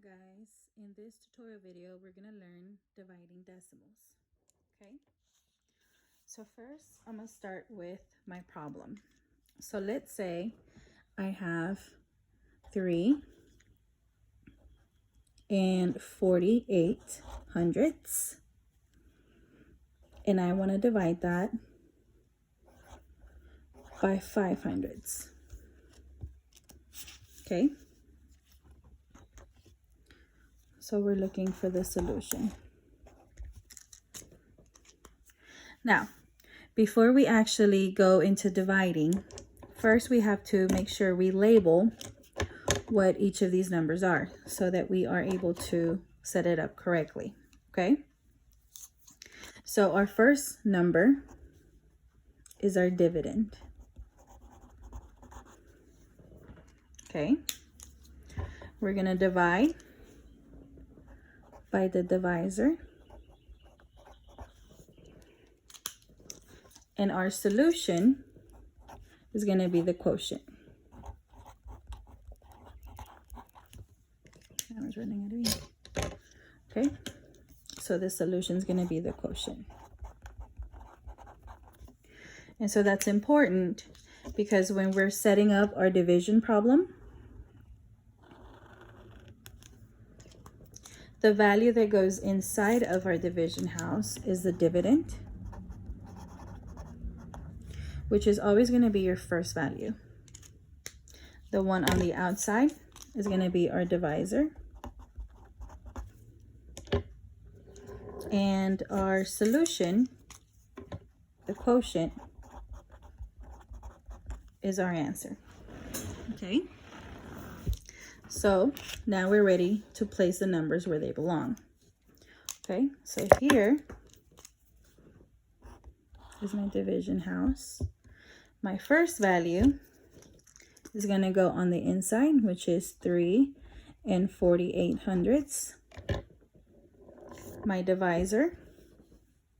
Guys, in this tutorial video we're going to learn dividing decimals. Okay, so first I'm going to start with my problem. So let's say I have 3 and 48 hundredths, and I want to divide that by 5 hundredths. Okay, so we're looking for the solution. Now, before we actually go into dividing, first we have to make sure we label what each of these numbers are so that we are able to set it up correctly. Okay, so our first number is our dividend. Okay, we're going to divide by the divisor, and our solution is going to be the quotient. I was running out of ink. Okay, so the solution is going to be the quotient. And so that's important because when we're setting up our division problem, the value that goes inside of our division house is the dividend, which is always going to be your first value. The one on the outside is going to be our divisor. And our solution, the quotient, is our answer. Okay, so now we're ready to place the numbers where they belong. Okay, so here is my division house. My first value is going to go on the inside, which is 3 and 48 hundredths. My divisor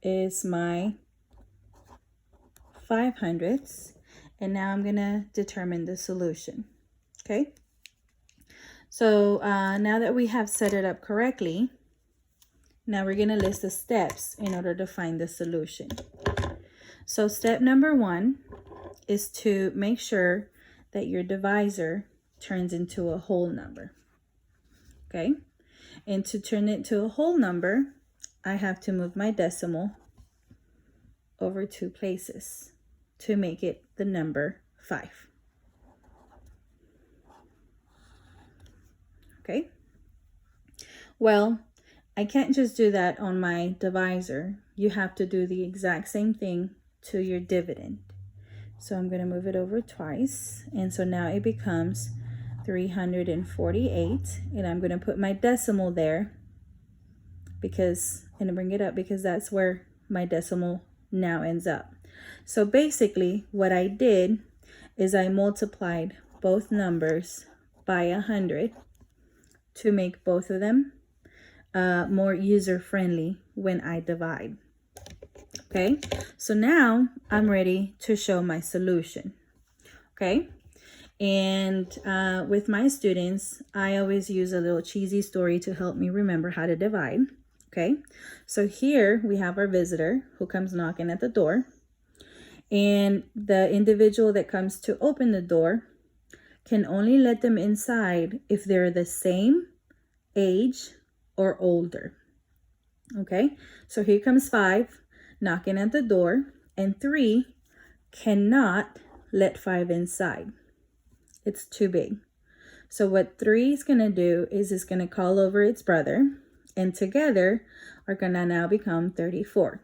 is my 5 hundredths. And now I'm going to determine the solution. Okay, so now that we have set it up correctly, now we're going to list the steps in order to find the solution. So step number 1 is to make sure that your divisor turns into a whole number. Okay, and to turn it to a whole number, I have to move my decimal over 2 places to make it the number 5. Okay, well, I can't just do that on my divisor. You have to do the exact same thing to your dividend. So I'm going to move it over twice, and so now it becomes 348, and I'm going to put my decimal there and bring it up because that's where my decimal now ends up. So basically what I did is I multiplied both numbers by 100 to make both of them more user-friendly when I divide. Okay, so now I'm ready to show my solution. Okay, and with my students, I always use a little cheesy story to help me remember how to divide. Okay, so here we have our visitor who comes knocking at the door. And the individual that comes to open the door can only let them inside if they're the same age or older. Okay, so here comes 5 knocking at the door, and 3 cannot let 5 inside. It's too big. So what 3 is going to do is it's going to call over its brother, and together are going to now become 34.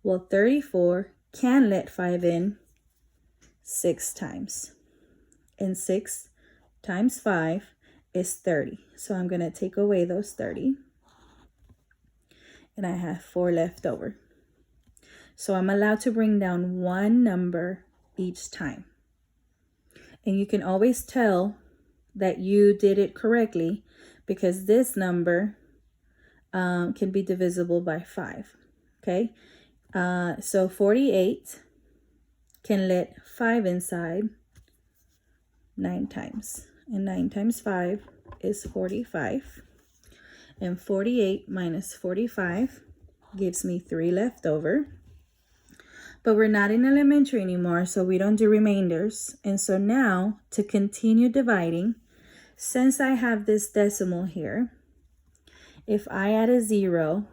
Well, 34 can let 5 in 6 times, and 6 times 5 is 30. So I'm going to take away those 30, and I have 4 left over. So I'm allowed to bring down 1 number each time, and you can always tell that you did it correctly because this number can be divisible by 5. Okay, so 48 can let 5 inside 9 times, and 9 times 5 is 45. And 48 minus 45 gives me 3 left over. But we're not in elementary anymore, so we don't do remainders. And so now, to continue dividing, since I have this decimal here, if I add a 0,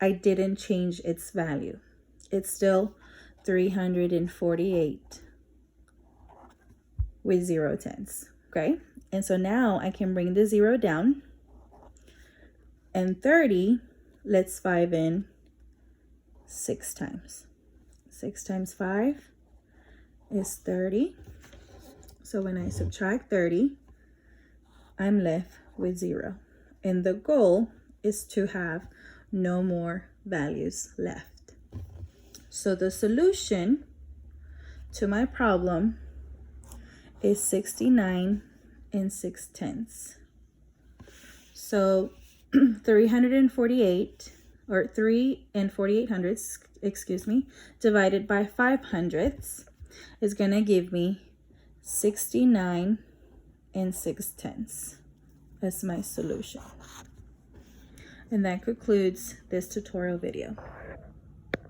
I didn't change its value. It's still 348 with 0 tenths, okay? And so now I can bring the 0 down. And 30, let's 5 in 6 times. 6 times 5 is 30. So when I subtract 30, I'm left with 0. And the goal is to have no more values left. So the solution to my problem is 69 and 6 tenths. So 348, or 3 and 48 hundredths, excuse me, divided by 5 hundredths is going to give me 69 and 6 tenths. That's my solution. And that concludes this tutorial video.